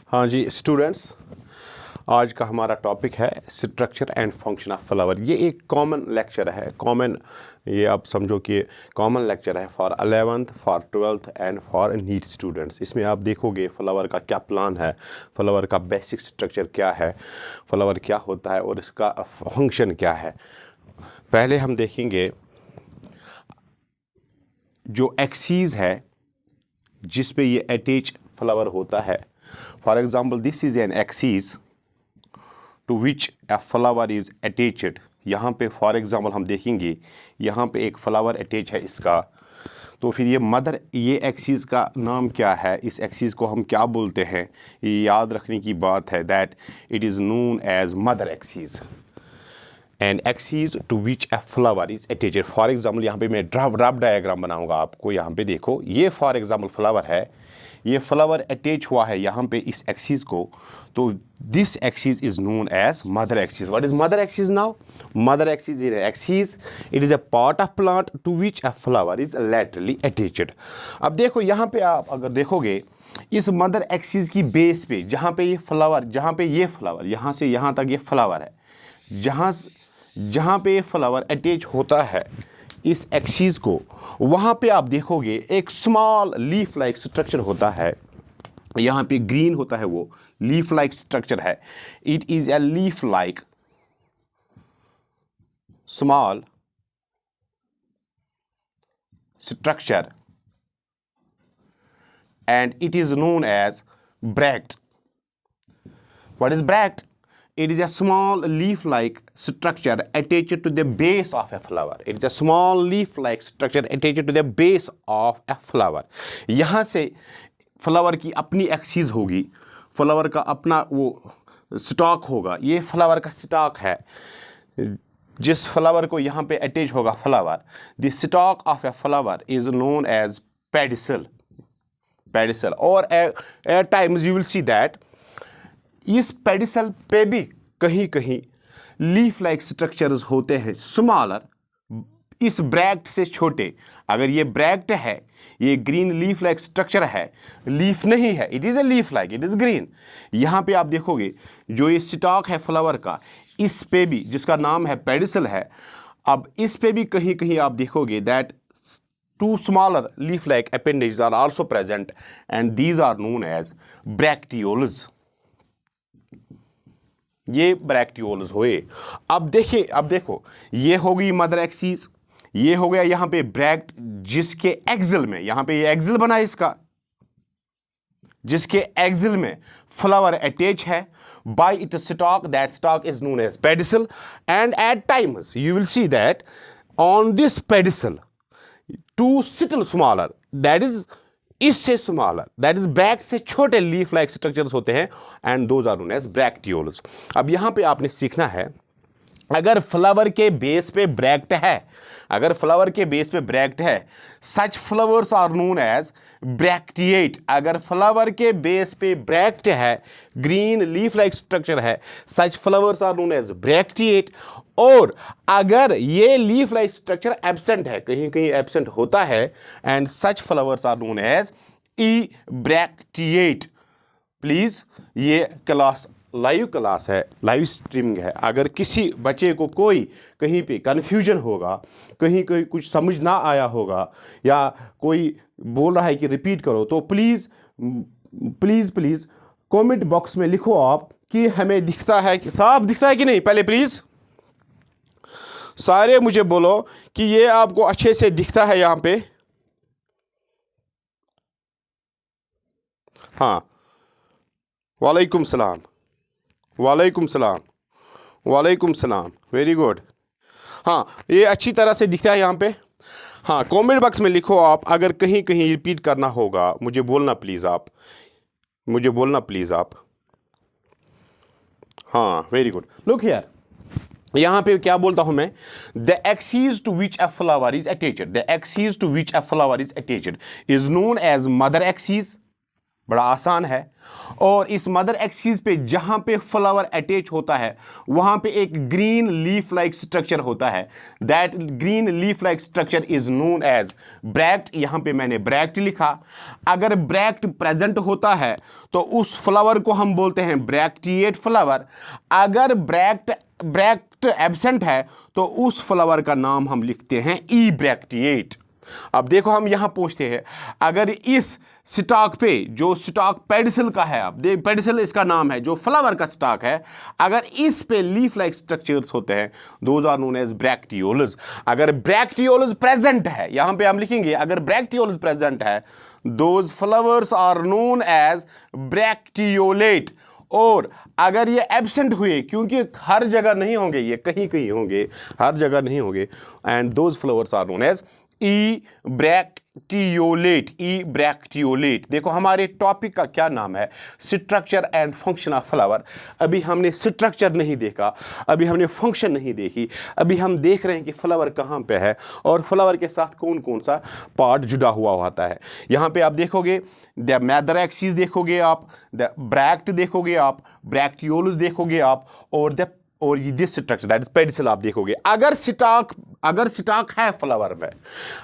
हाँ जी स्टूडेंट्स, आज का हमारा टॉपिक है structure and function of flower. ये एक कॉमन लेक्चर है, ये आप समझो कि कॉमन लेक्चर है for 11th, for 12th and for NEET students. इसमें आप देखोगे फ्लावर का क्या प्लान है, फ्लावर का बेसिक स्ट्रक्चर क्या है, फ्लावर क्या होता है और इसका फंक्शन क्या है। पहले हम देखेंगे जो एक्सीज है जिस पे ये अटैच फ्लावर होता है। For example this is an axis to which a flower is attached. यहाँ पे फॉर एग्जाम्पल हम देखेंगे यहाँ पे एक फ्लावर अटैच है इसका, तो फिर ये एक्सीज का नाम क्या है, इस एक्सीज को हम क्या बोलते हैं, ये याद रखने की बात है। That it is known as mother axis and axis to which a flower is attached. For example यहाँ पे मैं रफ डायग्राम बनाऊंगा आपको। यहाँ पे देखो, ये फॉर एग्जाम्पल फ्लावर है, ये फ्लावर अटैच हुआ है यहाँ पे इस एक्सीज को, तो this axis is known as mother axis. What is mother axis now? Mother axis is axis, it is a part of plant to which a flower is laterally attached. अब देखो यहाँ पे आप अगर देखोगे इस मदर एक्सीज की base पे जहाँ पे ये फ्लावर यहाँ से यहाँ तक ये फ्लावर है, जहाँ पे ये फ्लावर अटैच होता है इस एक्सीज को, वहाँ पे आप देखोगे एक स्मॉल लीफ लाइक स्ट्रक्चर होता है। यहाँ पे ग्रीन होता है, वो लीफ लाइक स्ट्रक्चर है। It is a leaf like small structure and it is known as bract. What is bract? It is a small leaf-like structure attached to the base of a flower. It is a small leaf-like structure attached to the base of a flower. यहाँ से flower की अपनी axes होगी, flower का अपना वो stock होगा। ये फ्लावर का स्टॉक है, जिस फ्लावर को यहाँ पे अटैच होगा flower, the stalk of a flower is known as pedicel. और at times you will see that इस पेडिसल पे भी कहीं कहीं लीफ लाइक स्ट्रक्चर्स होते हैं, स्मॉलर, इस ब्रैक्ट से छोटे। अगर ये ब्रैक्ट है, ये ग्रीन लीफ लाइक स्ट्रक्चर है, लीफ नहीं है, it is a leaf like, it is green. यहाँ पे आप देखोगे जो ये स्टॉक है फ्लावर का, इस पे भी, जिसका नाम है पेडिसल है, अब इस पे भी कहीं कहीं आप देखोगे that two smaller leaf-like appendages are also present and these are known as bracteoles. ये bracteoles हुए। अब देखो ये हो गई मदर एक्सीज, ये हो गया यहाँ पे ब्रैक्ट, जिसके एक्सिल में, यहाँ पे ये एक्सिल बना है इसका, जिसके एक्सिल में फ्लावर अटैच है by its stalk. That stalk is known as pedicel, and at times you will see that on this pedicel too सिटल स्मॉलर, दैट इज इससे स्मॉलर, दैट इज ब्रैक्ट से छोटे लीफ लाइक स्ट्रक्चर्स होते हैं and those are known as bracteoles. अब यहाँ पे आपने सीखना है, अगर फ्लावर के बेस पे ब्रैक्ट है, such flowers are known as bracteate. अगर फ्लावर के बेस पे ब्रैक्ट है, ग्रीन लीफ लाइक स्ट्रक्चर है, such flowers are known as bracteate. और अगर ये लीफ लाइक स्ट्रक्चर एब्सेंट है, कहीं कहीं एब्सेंट होता है, and such flowers are known as ebracteate. Please, ये क्लास लाइव क्लास है, लाइव स्ट्रीमिंग है। अगर किसी बच्चे को कोई कहीं पे कन्फ्यूजन होगा, कहीं कोई कुछ समझ ना आया होगा, या कोई बोल रहा है कि रिपीट करो, तो प्लीज़ कमेंट बॉक्स में लिखो आप कि हमें दिखता है कि साफ दिखता है कि नहीं। पहले प्लीज़ सारे मुझे बोलो कि ये आपको अच्छे से दिखता है यहाँ पे। हाँ, वालेकुम सलाम, वेरी गुड। हाँ, ये अच्छी तरह से दिखता है यहाँ पे। हाँ, कमेंट बॉक्स में लिखो आप, अगर कहीं कहीं रिपीट करना होगा मुझे बोलना प्लीज़ आप। हाँ, वेरी गुड। लुक हियर, यहाँ पे क्या बोलता हूँ मैं, the axis to which a flower is attached, is known as mother axis बड़ा आसान है। और इस मदर एक्सिस पे जहां पे फ्लावर अटैच होता है वहां पे एक ग्रीन लीफ लाइक स्ट्रक्चर होता है। That green leaf like structure is known as bract. यहां पे मैंने ब्रैक्ट लिखा। अगर ब्रैक्ट प्रेजेंट होता है तो उस फ्लावर को हम बोलते हैं ब्रैक्टिएट फ्लावर। अगर ब्रैक्ट एब्सेंट है तो उस फ्लावर का नाम हम लिखते हैं ई ब्रैक्टिएट। अब देखो हम यहां पूछते हैं, अगर इस स्टॉक पे जो स्टॉक पेडिसल का है, अब देख पेडिसल इसका नाम है, जो फ्लावर का स्टॉक है, अगर इस पे लीफ लाइक स्ट्रक्चर्स होते हैं those are known as bracteoles. अगर ब्रैक्टियोल्स प्रेजेंट है, यहां पे हम लिखेंगे अगर ब्रैक्टियोल्स प्रेजेंट है those flowers are known as bracteolate. और अगर ये एब्सेंट हुए, क्योंकि हर जगह नहीं होंगे, ये कहीं कहीं होंगे, हर जगह नहीं होंगे, and those flowers are known as ebracteolate. Ebracteolate. देखो हमारे टॉपिक का क्या नाम है, structure and function of flower. अभी हमने स्ट्रक्चर नहीं देखा, अभी हमने फंक्शन नहीं देखी, अभी हम देख रहे हैं कि फ्लावर कहाँ पे है और फ्लावर के साथ कौन कौन सा पार्ट जुड़ा हुआ होता है। यहाँ पे आप देखोगे द मदर एक्सिस देखोगे आप, द ब्रैक्ट देखोगे आप, ब्रैक्टियोलस देखोगे आप, और ये this structure that is pedicel आप देखोगे। अगर स्टॉक है फ्लावर में,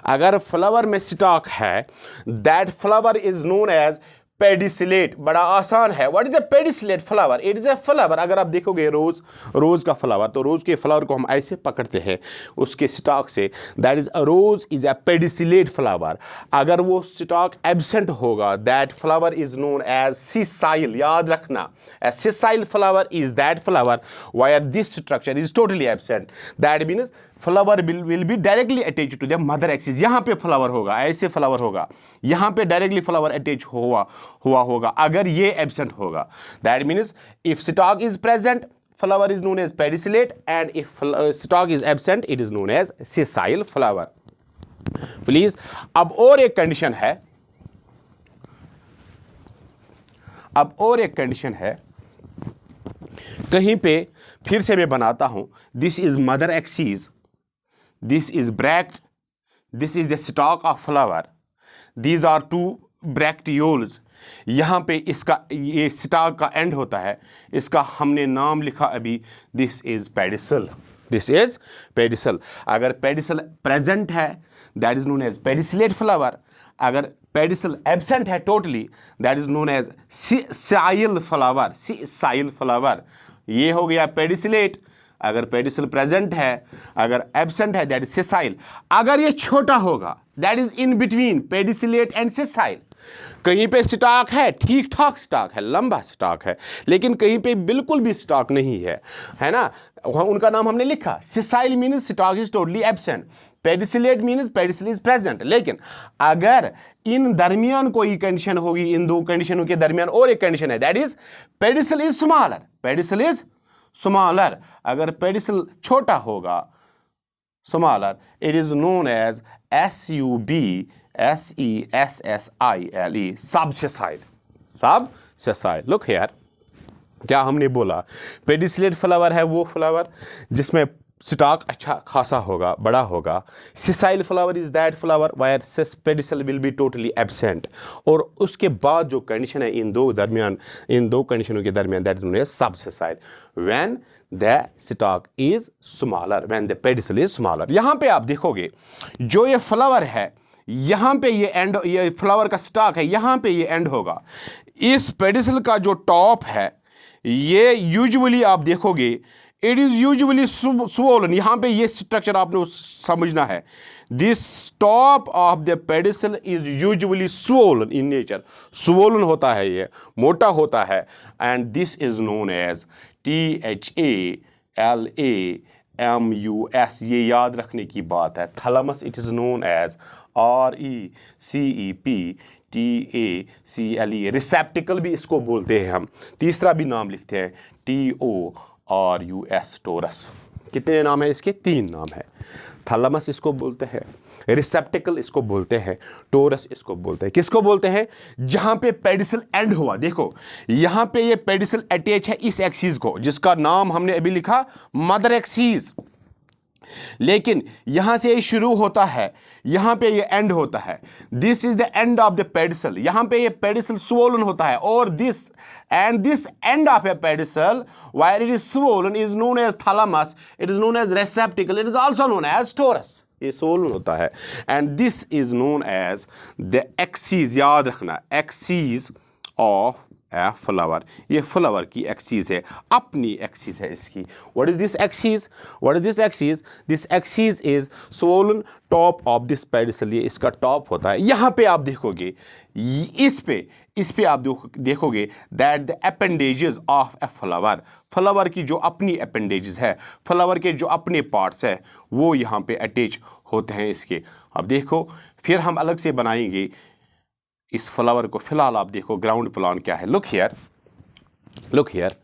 अगर फ्लावर में स्टॉक है, that flower is known as pedicellate. बड़ा आसान है। What is a pedicellate flower? It is a flower. अगर आप देखोगे रोज का फ्लावर, तो रोज के फ्लावर को हम ऐसे पकड़ते हैं उसके स्टॉक से, that is rose is a pedicellate flower. अगर वो स्टॉक एब्सेंट होगा, that flower is known as sessile. याद रखना, a sessile flower is that flower where this structure is totally absent. That means flower will be directly attached to the mother axis. यहाँ पे flower होगा, ऐसे flower होगा, यहाँ पे directly flower attach हुआ होगा अगर ये एब्सेंट होगा। That means if stock is present flower is known as pedicellate, and if stock is absent it is known as sessile flower. Please अब और एक कंडीशन है, कहीं पे फिर से मैं बनाता हूं, this is mother axis, this is bract, this is the stalk of flower, these are two bracteoles. यहां पे इसका ये स्टॉक का एंड होता है, इसका हमने नाम लिखा अभी, this is pedicel, this is pedicel. अगर पेडिसल प्रेजेंट है that is known as pedicellate flower. अगर पेडिसल एब्सेंट है totally that is known as sessile flower, sessile flower. ये हो गया पेडिसिलेट। अगर पेडिसल प्रेजेंट है, अगर एब्सेंट है दैट इज सिसाइल। अगर ये छोटा होगा that is in between pedicellate and sessile. कहीं पे स्टॉक है, ठीक ठाक स्टॉक है, लंबा स्टॉक है, लेकिन कहीं पे बिल्कुल भी स्टॉक नहीं है, है ना, उनका नाम हमने लिखा। Sessile means stock is totally absent, pedicellate means pedicel is present. लेकिन अगर इन दरमियान कोई कंडीशन होगी, इन दो कंडीशनों के दरमियान और एक कंडीशन है, that is pedicel is smaller, pedicel is smaller. अगर पेडिसिल छोटा होगा, smaller, it is known as SUBSESSILE, subsessile, subsessile. Look here, क्या हमने बोला, पेडिसिलेट फ्लावर है वो फ्लावर जिसमें स्टॉक अच्छा खासा होगा, बड़ा होगा। Sessile flower is that flower wire pedicel will be totally absent. और उसके बाद जो कंडीशन है इन दो कंडीशनों के दरमियान, that is known as subsessile when the stalk is smaller, when the pedicel is smaller. यहां पे आप देखोगे जो ये फ्लावर है, यहां पे ये एंड, ये फ्लावर का स्टॉक है, यहां पे ये एंड होगा। इस पेडिसल का जो टॉप है ये यूजुअली आप देखोगे इट इज यूजुअली स्वोलन। यहां पे ये स्ट्रक्चर आपने समझना है, this top of the pedicel is usually swollen in nature. Swollen होता है, ये मोटा होता है, and this is known as THALAMUS। ये याद रखने की बात है। Thalamus it is known as RECEPTACLE। Receptacle भी इसको बोलते हैं हम। तीसरा भी नाम लिखते हैं TORUS, टोरस। कितने नाम है इसके? 3 नाम है। थैलेमस इसको बोलते हैं, रिसेप्टिकल इसको बोलते हैं, टोरस इसको बोलते हैं। किसको बोलते हैं? जहां पे पेडिसल एंड हुआ। देखो यहां पे ये पेडिसल अटैच है इस एक्सिस को, जिसका नाम हमने अभी लिखा मदर एक्सिस। लेकिन यहां से ये शुरू होता है, यहां पे ये एंड होता है। This is the end of the pedicel, यहां पे ये पेडिसल स्वोलन होता है, और this end of a pedicel while it is swollen is known as thalamus, it is known as receptacle, it is also known as torus. ये swollen होता है, and this is known as the axis, याद रखना, axis of a flower. ये flower की axis है, अपनी axis है इसकी। What is this axis? What is this axis? This axis is swollen top of this pedicel, ये इसका टॉप होता है। यहाँ पे आप देखोगे, इस पे आप देखोगे that the appendages of a flower, flower की जो अपनी अपेंडेजेस है, फ्लावर के जो अपने पार्ट्स है, वो यहाँ पे अटैच होते हैं इसके। अब देखो, फिर हम अलग से बनाएंगे इस फ्लावर को। फिलहाल आप देखो ग्राउंड प्लान क्या है। लुक हियर, लुक हियर,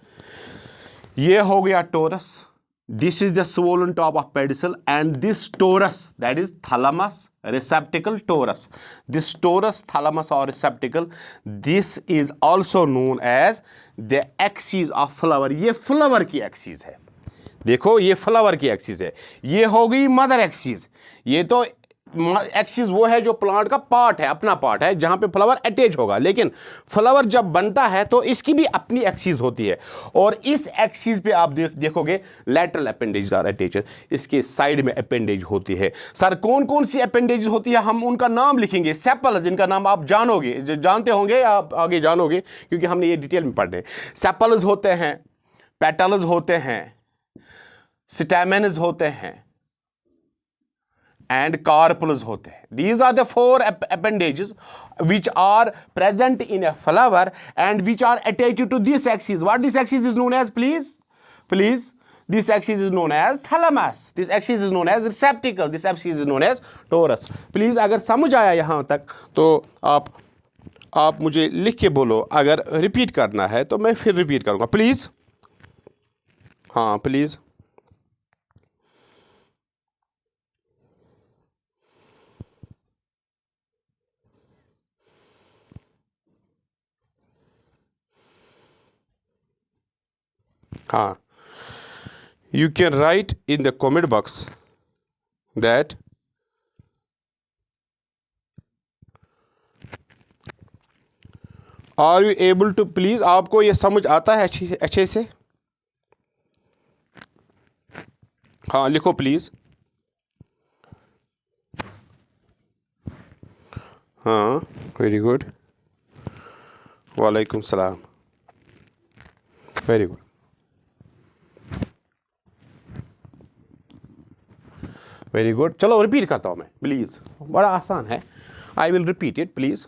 ये हो गया torus, this is the swollen top of pedicel, and this torus that is thalamus receptacle torus. This torus, thalamus or receptacle, this is also known as the axis of flower. ये flower की axis है। देखो ये flower की axis है, ये हो गई मदर एक्सिस। ये तो एक्सिस वो है जो प्लांट का पार्ट है, अपना पार्ट है, जहां पे फ्लावर अटैच होगा। लेकिन फ्लावर जब बनता है तो इसकी भी अपनी एक्सिस होती है, और इस एक्सिस पे आप देखोगे लैटरल अपेंडेज आर अटैच्ड, इसके साइड में अपेंडेज होती है। सर कौन कौन सी अपेंडेज होती है, हम उनका नाम लिखेंगे। सेपल्स, इनका नाम आप जानोगे, जानते होंगे, आप आगे जानोगे क्योंकि हमने ये डिटेल में पढ़ने। सेपल्स होते हैं, पेटल्स होते हैं, स्टैमेन्स होते हैं, and carpels होते हैं। These are the four appendages which are present in a flower and which are attached to this axis. What this axis is known as, please? This axis is known as thalamus. This axis is known as receptacle. This axis is known as torus. Please, अगर समझ आया यहाँ तक तो आप मुझे लिख के बोलो। अगर रिपीट करना है तो मैं फिर रिपीट करूँगा, प्लीज़। हाँ प्लीज़। हाँ, you can write in the comment box that are you able to, please, आपको ये समझ आता है अच्छे से? हाँ लिखो प्लीज़। हाँ वेरी गुड, वालेकुम सलाम, वेरी गुड। वेरी गुड, चलो रिपीट करता हूँ मैं, प्लीज़, बड़ा आसान है। I will repeat it please.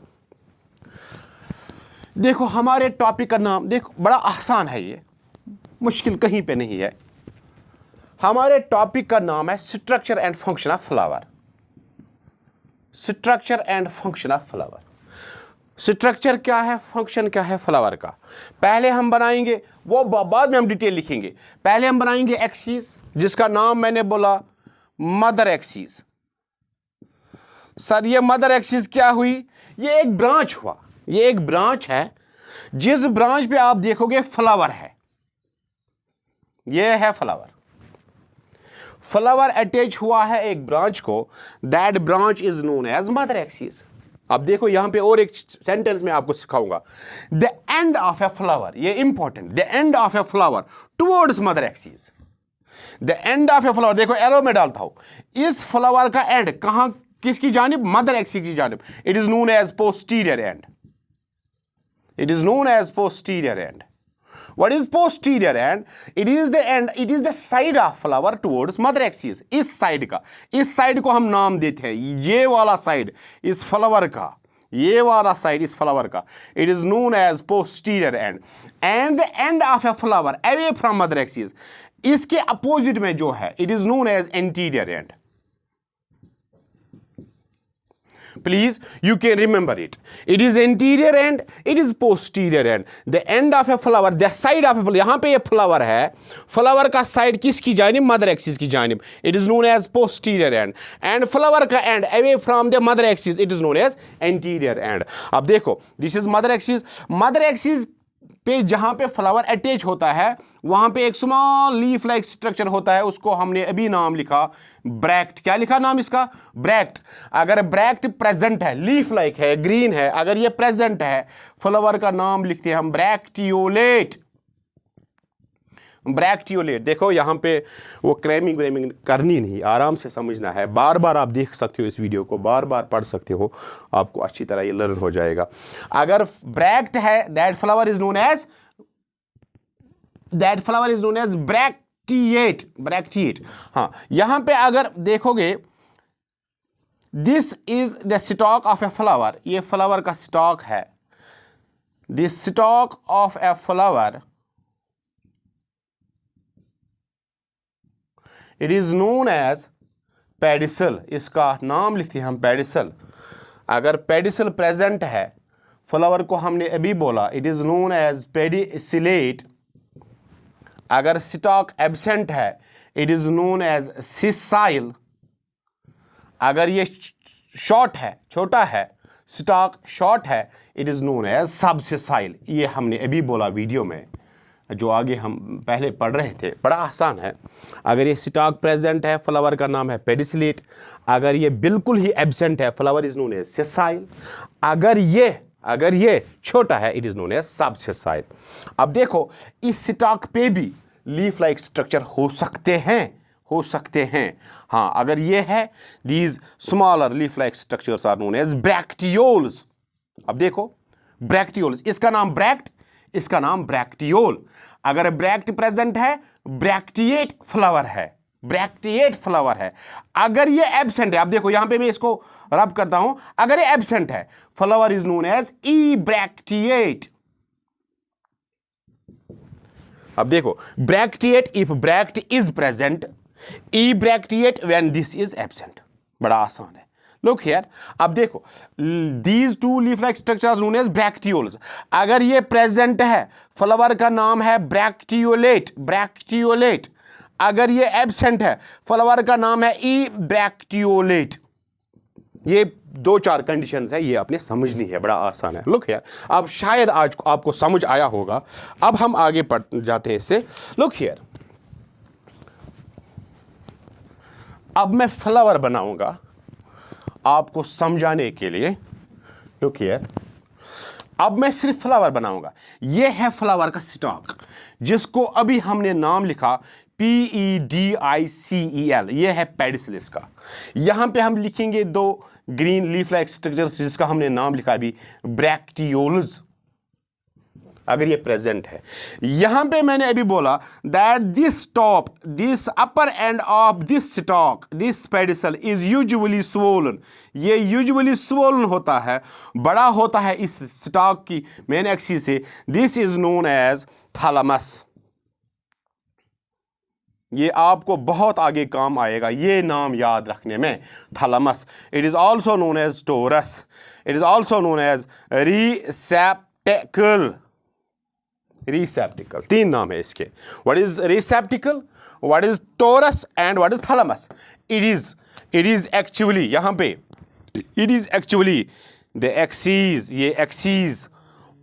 देखो हमारे टॉपिक का नाम, देखो बड़ा आसान है, ये मुश्किल कहीं पे नहीं है। हमारे टॉपिक का नाम है structure and function of flower. Structure and function of flower. Structure क्या है, फंक्शन क्या है फ्लावर का, पहले हम बनाएंगे, वो बाद में हम डिटेल लिखेंगे। पहले हम बनाएंगे एक्सिस, जिसका नाम मैंने बोला मदर एक्सिस। सर ये मदर एक्सिस क्या हुई? ये एक ब्रांच हुआ, ये एक ब्रांच है, जिस ब्रांच पे आप देखोगे फ्लावर है, ये है फ्लावर। फ्लावर अटैच हुआ है एक ब्रांच को, that branch is known as mother axis. अब देखो यहां पे और एक सेंटेंस में आपको सिखाऊंगा। The end of a flower, ये important, the end of a flower towards mother axis. The end of a flower, देखो एरो में डालता हूं, इस फ्लावर का एंड कहां, किसकी जानिब? मदर एक्सिस की जानिब। It is known as posterior end. It is known as posterior end. What is posterior end? It is the end, it is the side of flower towards mother axis. इस side का, इस side को हम नाम देते हैं, ये वाला साइड इस फ्लावर का, ये वाला साइड इस फ्लावर का, it is known as posterior end. And the end of a flower away from mother axis, इसके अपोजिट में जो है, it is known as anterior end. Please, you can remember it. It is anterior end, it is posterior end. The end of a flower, the side of a flower, यहाँ पे ये flower है, flower का side किसकी जानिब? Mother axis की जानिब। It is known as posterior end. And flower का end away from the mother axis, it is known as anterior end. अब देखो, this is mother axis. Mother axis पे जहां पे फ्लावर अटैच होता है वहां पे एक स्मॉल लीफ लाइक स्ट्रक्चर होता है, उसको हमने अभी नाम लिखा ब्रैक्ट। क्या लिखा नाम इसका? ब्रैक्ट। अगर ब्रैक्ट प्रेजेंट है, लीफ लाइक है, ग्रीन है, अगर ये प्रेजेंट है, फ्लावर का नाम लिखते हैं हम ब्रैक्टियोलेट। ब्रैक्टियोलेट। देखो यहां पे वो क्रैमिंग व्रेमिंग करनी नहीं, आराम से समझना है। बार बार आप देख सकते हो इस वीडियो को, बार बार पढ़ सकते हो, आपको अच्छी तरह ये लर्न हो जाएगा। अगर ब्रैक्ट है, that flower is known as bracteate. Bracteate. हाँ, यहां पे अगर देखोगे, this is the stalk of a flower, ये फ्लावर का स्टॉक है। This stalk of a flower, it is known as pedicel. इसका नाम लिखते हैं हम पेडिसल। अगर पेडिसल प्रेजेंट है, फ्लावर को हमने अभी बोला it is known as pedicellate. अगर स्टॉक एब्सेंट है, it is known as sessile. अगर ये शॉर्ट है, छोटा है, स्टॉक शॉर्ट है, it is known as subsessile. ये हमने अभी बोला वीडियो में, जो आगे हम पहले पढ़ रहे थे, बड़ा आसान है। अगर ये स्टॉक प्रेजेंट है, फ्लावर का नाम है पेडिसिलेट। अगर ये बिल्कुल ही एब्सेंट है, flower is known as sessile. अगर ये छोटा है, it is known as subsessile. अब देखो, इस स्टॉक पे भी लीफ लाइक स्ट्रक्चर हो सकते हैं। हाँ, अगर ये है, these smaller leaf like structures are known as bracteoles. अब देखो, ब्रैक्टियोल्स, इसका नाम ब्रैक्ट, इसका नाम ब्रैक्टियोल। अगर ब्रैक्ट प्रेजेंट है, ब्रैक्टिएट फ्लावर है, ब्रैक्टिएट फ्लावर है। अगर ये एब्सेंट है, अब देखो यहां पे मैं इसको रब करता हूं, अगर ये एब्सेंट है, flower is known as ebracteate. अब देखो, bracteate if bract is present, ebracteate when this is absent. बड़ा आसान है। लुक हियर, अब देखो, these two leaf like structures known as bracteoles. अगर ये प्रेजेंट है, फ्लावर का नाम है ब्रैक्टियोलेट, ब्रैक्टियोलेट। अगर ये एब्सेंट है, फ्लावर का नाम है ई ब्रैक्टियोलेट। ये 2-4 कंडीशंस है, ये आपने समझनी है, बड़ा आसान है। लुक हियर, अब शायद आज आपको समझ आया होगा। अब हम आगे बढ़ जाते हैं इससे। लुक हियर, अब मैं फ्लावर बनाऊंगा आपको समझाने के लिए। लुक हियर, अब मैं सिर्फ फ्लावर बनाऊंगा। यह है फ्लावर का स्टॉक, जिसको अभी हमने नाम लिखा PEDICEL। यह है पेडिसल इसका। यहां पे हम लिखेंगे 2 ग्रीन लीफ लाइक स्ट्रक्चर्स, जिसका हमने नाम लिखा अभी ब्रैक्टियोल्स, अगर ये प्रेजेंट है। यहां पे मैंने अभी बोला that this upper end of this stalk, this pedicel is usually swollen. ये यूजुअली स्वोलन होता है, बड़ा होता है इस स्टॉक की मेन एक्सिस से। This is known as thalamus. ये आपको बहुत आगे काम आएगा, ये नाम याद रखने में, thalamus. It is also known as torus, it is also known as receptacle. Receptacle, 3 नाम है इसके। What is receptacle, what is torus and what is thalamus? It is actually, यहां पे it is actually the axis, ये axis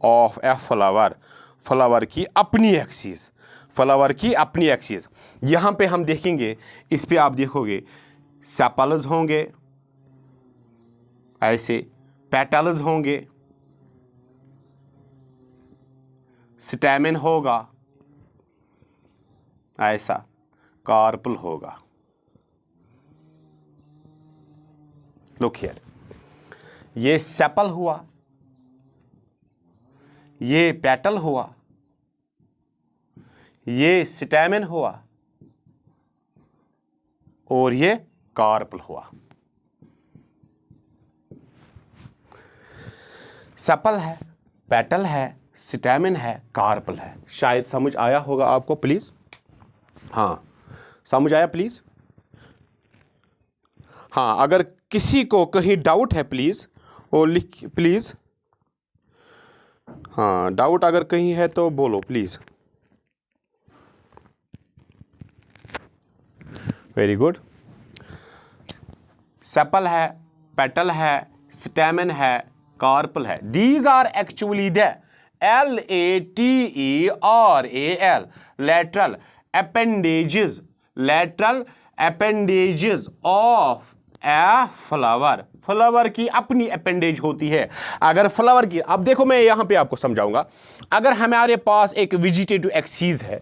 of a flower, flower की अपनी axis, flower की अपनी एक्सिस। यहां पे हम देखेंगे, इस पे आप देखोगे सेपल्स होंगे, ऐसे पेटल्स होंगे, स्टैमेन होगा, ऐसा कार्पल होगा। लुक हियर, ये सेपल हुआ, ये पेटल हुआ, ये स्टैमेन हुआ, और ये कार्पल हुआ। सेपल है, पेटल है, स्टैमेन है, कार्पल है। शायद समझ आया होगा आपको, प्लीज। हाँ, समझ आया प्लीज? हाँ, अगर किसी को कहीं डाउट है प्लीज वो लिख, प्लीज। हाँ, डाउट अगर कहीं है तो बोलो प्लीज। Very good. सेपल है, पेटल है, स्टैमेन है, कार्पल है। These are actually the LATERAL, lateral appendages, lateral appendages of a flower. Flower की अपनी अपेंडेज होती है. अगर फ्लावर की, अब देखो मैं यहां पे आपको समझाऊंगा. अगर हमारे पास एक वेजिटेटिव एक्सीज है,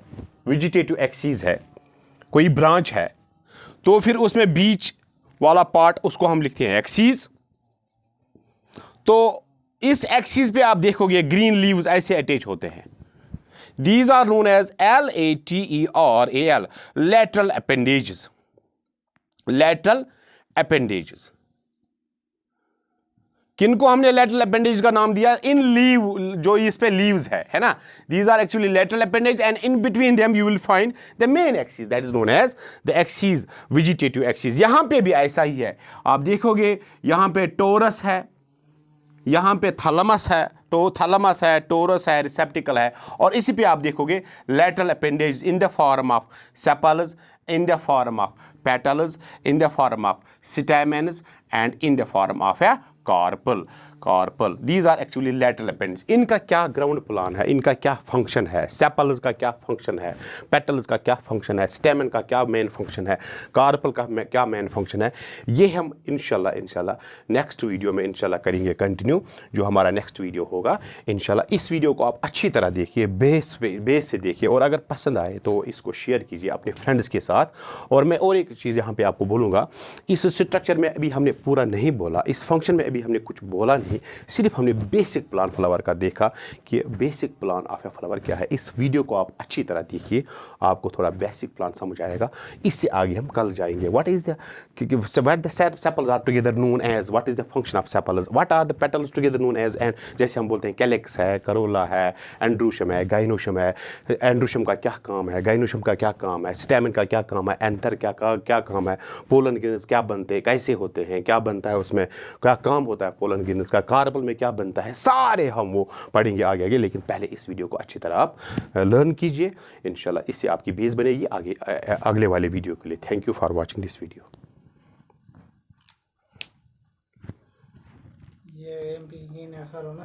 वेजिटेटिव एक्सीज है, कोई ब्रांच है, तो फिर उसमें बीच वाला पार्ट उसको हम लिखते हैं एक्सीज. तो इस एक्सीज पे आप देखोगे ग्रीन लीव्स ऐसे अटैच होते हैं. These are known as LATERAL, lateral appendages. Lateral appendages. किनको हमने lateral appendages का नाम दिया? इन लीव, जो इस पे लीव्स है ना? These are actually lateral appendages, and in between them you will find the main axis, that is known as the axis, vegetative axis. यहां पे भी ऐसा ही है. आप देखोगे यहां पे टोरस है, यहां पे थैलेमस है, थैलेमस है, टोरस है, रिसेप्टिकल है, और इसी पे आप देखोगे lateral appendage in the form of sepals, in the form of petals, in the form of stamens, and in the form of a carpel. These are actually lateral appendages. इनका क्या ग्राउंड प्लान है, इनका क्या function है, sepals का क्या function है, petals का क्या फंक्शन है, स्टेमन का क्या मेन फंक्शन है, कार्पल का क्या मेन फंक्शन है, ये हम इंशाल्लाह नेक्स्ट वीडियो में इंशाल्लाह करेंगे कंटिन्यू. जो हमारा नेक्स्ट वीडियो होगा इंशाल्लाह, इस वीडियो को आप अच्छी तरह देखिए, बेस से देखिए, और अगर पसंद आए तो इसको शेयर कीजिए अपने फ्रेंड्स के साथ. और मैं और एक चीज़ यहाँ पे आपको बोलूँगा, इस स्ट्रक्चर में अभी हमने पूरा नहीं बोला, इस फंक्शन में अभी हमने कुछ बोला नहीं, सिर्फ हमने बेसिक प्लान फ्लावर का देखा कि basic plan of a flower क्या है. इस वीडियो को आप अच्छी तरह देखिए, आपको थोड़ा बेसिक प्लान समझ आएगा. इससे आगे हम कल जाएंगे. What is the sepals are together known as, what is the function of sepals, what are the petals together known as, and जैसे हम बोलते हैं कैलिक्स है, करोला है, एंड्रूशम है, गाइनोशम है. एंड्रूशम का क्या काम है, गाइनोशम का क्या काम है, स्टेमन का क्या काम है, एंथर क्या काम है, पोलन गिनस क्या बनते हैं, कैसे होते हैं, क्या बनता है, उसमें क्या काम होता है पोलन गिनस का, कार्पल में क्या बनता है, सारे हम वो पढ़ेंगे आगे. लेकिन पहले इस वीडियो को अच्छी तरह आप लर्न कीजिए. इंशाल्लाह इससे आपकी बेस बनेगी आगे अगले वाले वीडियो के लिए. Thank you for watching this video. ये एमपी की ना करो ना.